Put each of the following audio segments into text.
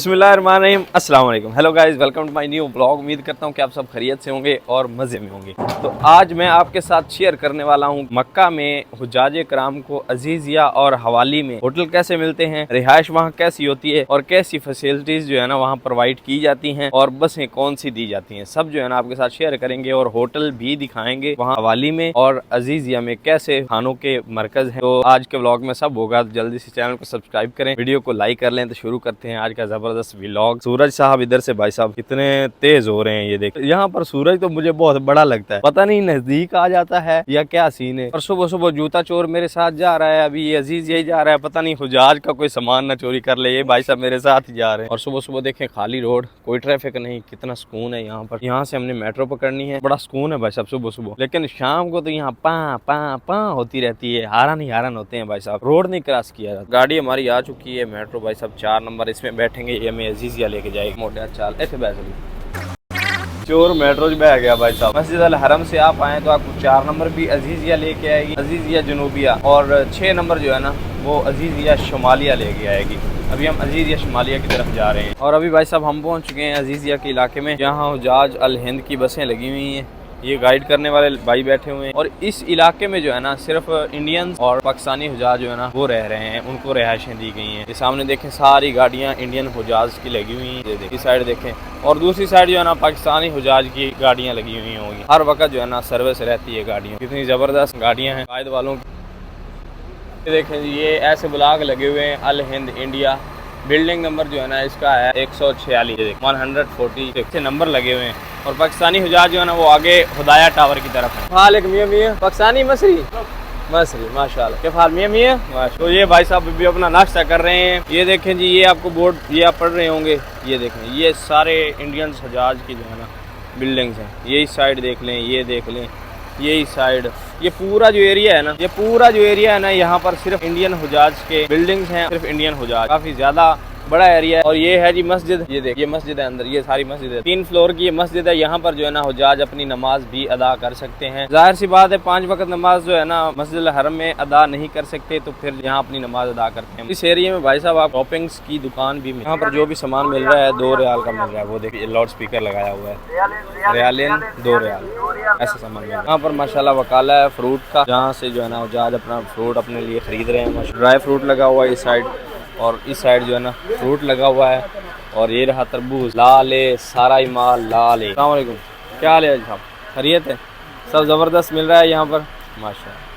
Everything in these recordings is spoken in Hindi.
बिस्मिल्लाहिर्रहमानिर्रहीम, अस्सलाम वालेकुम। Hello guys, welcome to my new blog. उम्मीद करता हूँ कि आप सब खैरियत से होंगे और मज़े में होंगे। तो आज मैं आपके साथ शेयर करने वाला हूँ मक्का में हुज्जाजे कराम को अजीज़िया और हवाली में होटल कैसे मिलते हैं, रिहाइश वहाँ कैसी होती है और कैसी फैसिलिटीज़ जो है ना वहाँ प्रोवाइड की जाती हैं और बसें कौन सी दी जाती हैं, सब जो है ना आपके साथ शेयर करेंगे और होटल भी दिखाएंगे वहाँ हवाली में और अजीज़िया में कैसे खानों के मरकज़ हैं। तो आज के ब्लॉग में सब होगा, तो जल्दी से चैनल को सब्सक्राइब करें, वीडियो को लाइक कर लें। तो शुरू करते हैं आज का जबरदस्त व्लॉग। सूरज साहब इधर से भाई साहब कितने तेज हो रहे हैं, ये देख। यहाँ पर सूरज तो मुझे बहुत बड़ा लगता है, पता नहीं नजदीक आ जाता है या क्या सीन है। और सुबह सुबह जूता चोर मेरे साथ जा रहा है, अभी ये अजीज यही जा रहा है, पता नहीं हुजाज का कोई सामान ना चोरी कर ले। ये भाई साहब मेरे साथ ही जा रहे हैं और सुबह सुबह देखें खाली रोड, कोई ट्रैफिक नहीं, कितना सुकून है यहाँ पर। यहाँ से हमने मेट्रो पकड़नी है, बड़ा सुकून है भाई साहब सुबह सुबह। लेकिन शाम को तो यहाँ पा पा पा होती रहती है, हारन ही हारन होते हैं भाई साहब, रोड नहीं क्रॉस किया जाता। गाड़ी हमारी आ चुकी है मेट्रो भाई साहब 4 नंबर, इसमें बैठेंगे, ये हमें अजीजिया लेके जाएगी। मोटे चाल ऐसे बैठ चोर मेट्रो बह गया भाई साहब। मस्जिद अल हरम से आप आए तो आपको 4 नंबर भी अजीजिया लेके आएगी, अजीजिया जनूबिया, और 6 नंबर जो है ना वो अजीजिया शुमालिया लेके आएगी। अभी हम अजीजिया शुमालिया की तरफ जा रहे हैं और अभी भाई साहब हम पहुंच चुके हैं अजीजिया के इलाके में, जहाँ हुजाज अल हिंद की बसें लगी हुई हैं। ये गाइड करने वाले भाई बैठे हुए हैं और इस इलाके में जो है ना सिर्फ इंडियंस और पाकिस्तानी हुजाज जो है ना वो रह रहे हैं, उनको रिहाइशें दी गई हैं। ये सामने देखें सारी गाड़ियां इंडियन हुजाज की लगी हुई हैं, ये देखें इस साइड देखें, और दूसरी साइड जो है ना पाकिस्तानी हुजाज की गाड़ियां लगी हुई होंगी। हर वक्त जो है ना सर्विस रहती है गाड़ियों, कितनी ज़बरदस्त गाड़ियाँ हैं कायद वालों की। देखें ये ऐसे ब्लॉग लगे हुए हैं अल हिंद इंडिया। बिल्डिंग नंबर जो है ना इसका है 146, 146 नंबर लगे हुए हैं। और पाकिस्तानी हुजाज जो है ना वो आगे हुदाया टावर की तरफ है। हाल मियाँ मियाँ पाकिस्तानी मसरी माशाल्लाह के फाल मियाँ मियाँ। तो ये भाई साहब भी अपना नाश्ता कर रहे हैं। ये देखें जी, ये आपको बोर्ड ये आप पढ़ रहे होंगे, ये देखें ये सारे इंडियन हुजाज की जो है ना बिल्डिंग्स हैं। यही साइड देख लें, ये देख लें, यही साइड, ये पूरा जो एरिया है ना, ये पूरा जो एरिया है ना यहाँ पर सिर्फ इंडियन हुजाज के बिल्डिंग्स हैं, सिर्फ इंडियन हुजाज। काफी ज्यादा बड़ा एरिया है। और ये है जी मस्जिद, ये देखिए मस्जिद है अंदर, ये सारी मस्जिद है, 3 फ्लोर की ये मस्जिद है। यहाँ पर जो है ना हुजाज अपनी नमाज भी अदा कर सकते हैं। जाहिर सी बात है 5 वक्त नमाज जो है ना मस्जिद हरम में अदा नहीं कर सकते, तो फिर यहाँ अपनी नमाज अदा करते हैं। इस एरिया में भाई साहब आप शॉपिंग्स की दुकान भी, यहाँ पर जो भी सामान मिल रहा है 2 रियाल का मिल रहा है। वो देखिए लाउड स्पीकर लगाया हुआ है, रियालिन 2 रियाल ऐसा सामान मिल रहा है। यहाँ पर माशाल्लाह वकाला है फ्रूट का, जहाँ से जो है ना हुजाज अपना फ्रूट अपने लिए खरीद रहे हैं। ड्राई फ्रूट लगा हुआ है इस साइड, और इस साइड जो है ना फ्रूट लगा हुआ है। और ये रहा तरबूज, लाल है सारा ही माल, लाल है। अस्सलाम वालेकुम, क्या हाल है साहब, खैरियत है? सब ज़बरदस्त मिल रहा है यहाँ पर माशाल्लाह।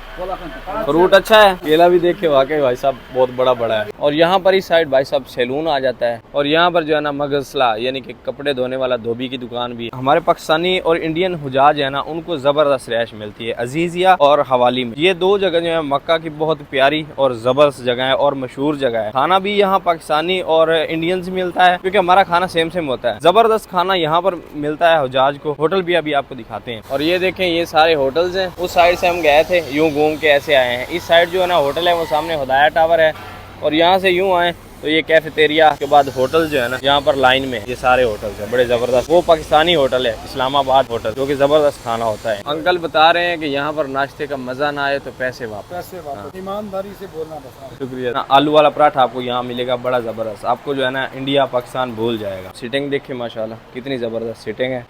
फ्रूट अच्छा है, केला भी देखे वाकई भाई साहब बहुत बड़ा बड़ा है। और यहाँ पर इस साइड भाई साहब सैलून आ जाता है। और यहाँ पर जो है ना मगसला यानी कि कपड़े धोने वाला धोबी की दुकान भी। हमारे पाकिस्तानी और इंडियन हुजाज है ना उनको जबरदस्त रिहाइश मिलती है अजीजिया और हवाली में। ये 2 जगह जो है मक्का की बहुत प्यारी और जबरदस्त जगह है और मशहूर जगह है। खाना भी यहाँ पाकिस्तानी और इंडियन से मिलता है, क्योंकि हमारा खाना सेम होता है। जबरदस्त खाना यहाँ पर मिलता है हुजाज को। होटल भी अभी आपको दिखाते हैं। और ये देखें ये सारे होटल्स हैं। उस साइड से हम गए थे, यूँ घूम के ऐसे आए हैं। इस साइड जो है ना होटल है, वो सामने हुदाया टावर है। और यहाँ से यूँ आए तो ये कैफेटेरिया के बाद होटल जो है ना यहाँ पर लाइन में ये सारे होटल्स हैं बड़े जबरदस्त। वो पाकिस्तानी होटल है इस्लामाबाद होटल, जो कि जबरदस्त खाना होता है। अंकल बता रहे हैं कि यहाँ पर नाश्ते का मजा ना आए तो पैसे वापस। ईमानदारी से बोलना बता। शुक्रिया। आलू वाला पराठा आपको यहाँ मिलेगा बड़ा जबरदस्त, आपको जो है ना इंडिया पाकिस्तान भूल जाएगा। सीटिंग देखिए माशाल्लाह कितनी जबरदस्त सीटिंग है।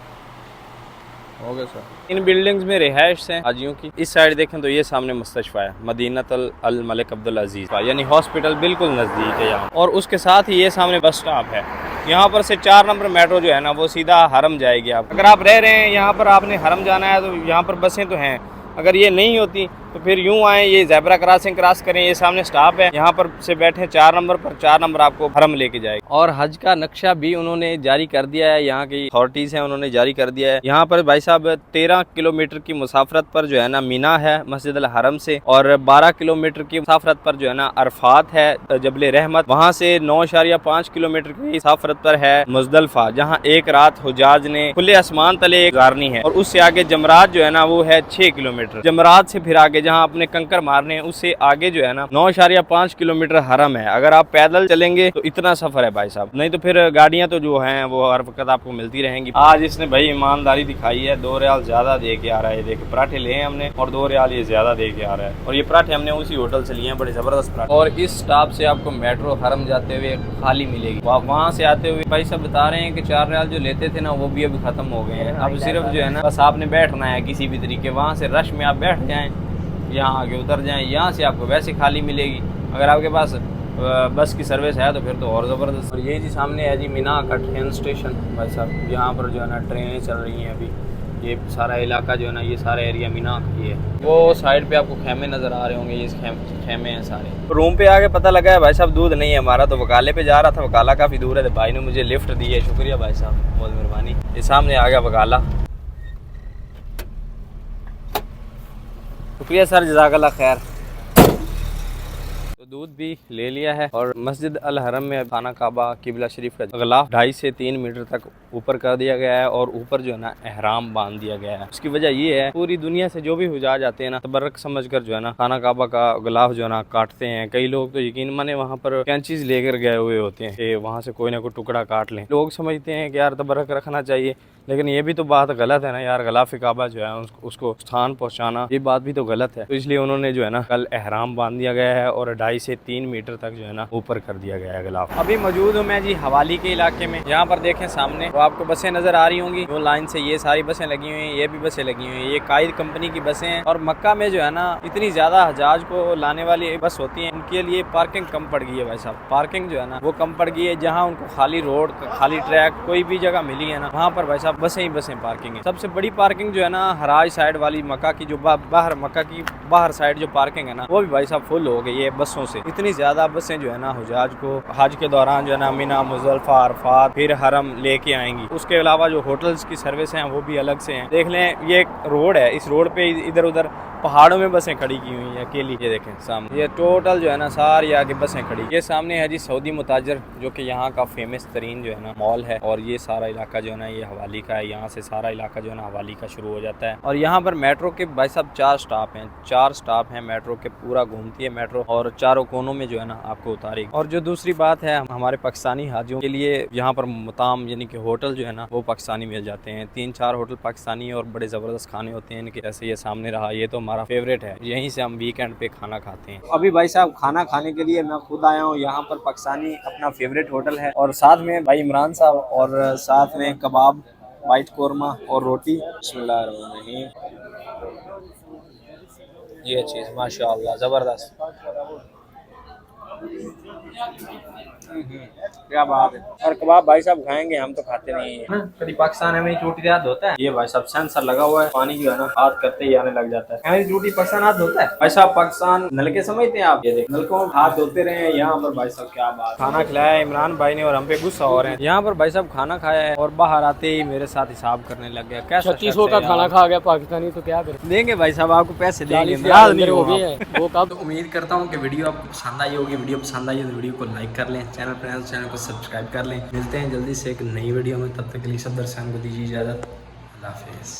हो गया सर। इन बिल्डिंग्स में रिहाइश है हाजियों की। इस साइड देखें तो ये सामने मुस्तशफा है, मदीनतुल अल मलिक अब्दुल अजीज, यानी हॉस्पिटल बिल्कुल नज़दीक है यहाँ। और उसके साथ ही ये सामने बस स्टॉप है। यहाँ पर से 4 नंबर मेट्रो जो है ना वो सीधा हरम जाएगी। आप अगर आप रह रहे हैं यहाँ पर, आपने हरम जाना है, तो यहाँ पर बसें तो हैं। अगर ये नहीं होती तो फिर यूँ आए, ये ज़ेब्रा क्रॉसिंग क्रॉस करें, ये सामने स्टॉप है, यहाँ पर से बैठे 4 नंबर पर, 4 नंबर आपको हरम लेके जाएगा। और हज का नक्शा भी उन्होंने जारी कर दिया है, यहाँ की अथॉरिटीज़ हैं उन्होंने जारी कर दिया है। यहाँ पर भाई साहब 13 किलोमीटर की मुसाफरत पर जो है ना मीना है मस्जिद अल हरम से, और 12 किलोमीटर की मुसाफरत पर जो है ना अरफात है जबल रहमत। वहाँ से 9.5 किलोमीटर की मुसाफरत पर है मुजदलफा, जहाँ एक रात हुजाज ने खुले आसमान तले गुजारनी है। और उससे आगे जमरात जो है ना वो है 6 किलोमीटर। जमरात से फिर आगे जहाँ अपने कंकर मारने हैं उससे आगे जो है ना 9.5 किलोमीटर हरम है। अगर आप पैदल चलेंगे तो इतना सफर है भाई साहब, नहीं तो फिर गाड़ियाँ तो जो हैं वो हर वक्त आपको मिलती रहेंगी। आज इसने भाई ईमानदारी दिखाई है, 2 रियाल ज्यादा दे के आ रहा है। देखिए पराठे लिए हैं हमने और 2 रियाल ये ज्यादा दे के आ रहा है। और ये पराठे हमने उसी होटल से लिए हैं, बड़े जबरदस्त पराठे। और इस स्टॉप से आपको मेट्रो हरम जाते हुए खाली मिलेगी। आप वहाँ से आते हुए भाई साहब बता रहे हैं कि 4 रियाल जो लेते थे ना वो भी अभी खत्म हो गए हैं। अब सिर्फ जो है ना बस आपने बैठना है किसी भी तरीके, वहाँ से रश में आप बैठ जाएं, यहाँ आगे उतर जाएं, यहाँ से आपको वैसे खाली मिलेगी। अगर आपके पास बस की सर्विस है तो फिर तो और ज़बरदस्त। और ये जी सामने है जी मीना का ट्रेन स्टेशन भाई साहब, यहाँ पर जो है ना ट्रेनें चल रही हैं अभी। ये सारा इलाका जो है ना ये सारा एरिया मीना का ही है। वो साइड पे आपको खेमे नज़र आ रहे होंगे, ये खेमे हैं सारे। रूम पे आके पता लगा है भाई साहब दूध नहीं है हमारा, तो वकाले पे जा रहा था, वकाला काफ़ी दूर है, तो भाई ने मुझे लिफ्ट दी है, शुक्रिया भाई साहब, बहुत मेहरबानी। ये सामने आ गया वकाला, शुक्रिया सर, जज़ाकल्लाह खैर। तो दूध भी ले लिया है और मस्जिद अल हरम में खाना काबा किबला शरीफ का गिलाफ 2.5 से 3 मीटर तक ऊपर कर दिया गया है और ऊपर जो है ना एहराम बांध दिया गया है। उसकी वजह ये है पूरी दुनिया से जो भी हुजाज आते हैं ना तबर्रक समझकर जो है ना खाना काबा का गिलाफ जो है ना काटते हैं। कई लोग तो यकीन माने वहाँ पर कैंचीज लेकर गए हुए होते हैं कि वहाँ से कोई ना कोई टुकड़ा काट लें। लोग समझते हैं कि यार तबर्रक रखना चाहिए, लेकिन ये भी तो बात गलत है ना यार। गिलाफ काबा जो है उसको स्थान पहुँचाना ये बात भी तो गलत है। तो इसलिए उन्होंने जो है ना कल एहराम बांध दिया गया है और 2.5 से 3 मीटर तक जो है ना ऊपर कर दिया गया है गिलाफ। अभी मौजूद हूँ मैं जी हवाली के इलाके में। यहाँ पर देखें सामने तो आपको बसें नजर आ रही होंगी, दो लाइन से ये सारी बसें लगी हुई हैं, ये भी बसें लगी हुई हैं। ये कायद कंपनी की बसें हैं। और मक्का में जो है ना इतनी ज्यादा हजाज को लाने वाली बस होती है, उनके लिए पार्किंग कम पड़ गई है भाई साहब। पार्किंग जो है ना वो कम पड़ गई है। जहाँ उनको खाली रोड खाली ट्रैक कोई भी जगह मिली है ना वहाँ पर भाई साहब बसें ही बसें पार्किंग है। सबसे बड़ी पार्किंग जो है ना हराज साइड वाली मक्का की जो बाहर मक्का की बाहर साइड जो पार्किंग है ना वो भी भाई साहब फुल हो गई है बसों से। इतनी ज्यादा बसें जो है ना हुजाज को हज के दौरान जो है ना मीना मुजल्फा अरफात फिर हरम लेके आएंगी। उसके अलावा जो होटल्स की सर्विस हैं वो भी अलग से हैं। देख लें ये एक रोड है, इस रोड पे इधर उधर पहाड़ों में बसें खड़ी की हुई हैं अकेली। ये देखें सामने ये टोटल जो है ना सारी आगे बसें खड़ी। ये सामने है जी सऊदी मुताजर जो कि यहाँ का फेमस तरीन जो है ना मॉल है। और ये सारा इलाका जो है ना ये हवाली का है। यहाँ से सारा इलाका जो है ना हवाली का शुरू हो जाता है। और यहाँ पर मेट्रो के भाई साहब 4 स्टॉप हैं, 4 स्टॉप हैं मेट्रो के। पूरा घूमती है मेट्रो और चारों कोनों में जो है ना आपको उतारेगी। और जो दूसरी बात है हमारे पाकिस्तानी हाजियों के लिए यहाँ पर मुताम यानी कि होटल जो है ना वो पाकिस्तानी मिल जाते हैं। 3-4 होटल पाकिस्तानी और बड़े ज़बरदस्त खाने होते हैं इनके। जैसे ये सामने रहा, ये तो हमारा फेवरेट है, यहीं से हम वीकेंड पे खाना खाते हैं। अभी भाई साहब खाना खाने के लिए मैं खुद आया हूँ यहाँ पर। पाकिस्तानी अपना फेवरेट होटल है और साथ में भाई इमरान साहब और साथ में कबाब, वाइट कोरमा और रोटी। बिस्मिल्लाहिर्रहमानिर्रहीम। ये चीज़ माशाअल्लाह ज़बरदस्त, क्या बात है। और कबाब भाई साहब खाएंगे, हम तो खाते नहीं है। कभी पाकिस्तान में चोटी याद होता है। ये भाई साहब सेंसर लगा हुआ है, पानी जो है ना हाथ करते ही आने लग जाता है। चोटी पाकिस्तान हाथ धोता है भाई साहब। पाकिस्तान नलके समझते हैं आप, ये देख नलकों हाथ धोते रहे। यहाँ पर भाई साहब क्या बात, खाना खिलाया इमरान भाई ने और हम पे गुस्सा हो रहे हैं। यहाँ पर भाई साहब खाना खाया है और बाहर आते ही मेरे साथ हिसाब करने लग गया। कैसा 3600 का खाना खा गया पाकिस्तानी, तो क्या करें। देंगे भाई साहब आपको पैसे देंगे, वो कब। तो उम्मीद करता हूँ कि वीडियो आपको पसंद आई होगी। वीडियो पसंद आई है तो वीडियो को लाइक कर लें, चैनल को सब्सक्राइब कर लें। मिलते हैं जल्दी से एक नई वीडियो में, तब तक के लिए सब दर्शकों को दीजिए इजाज़त। अल्लाह हाफिज़।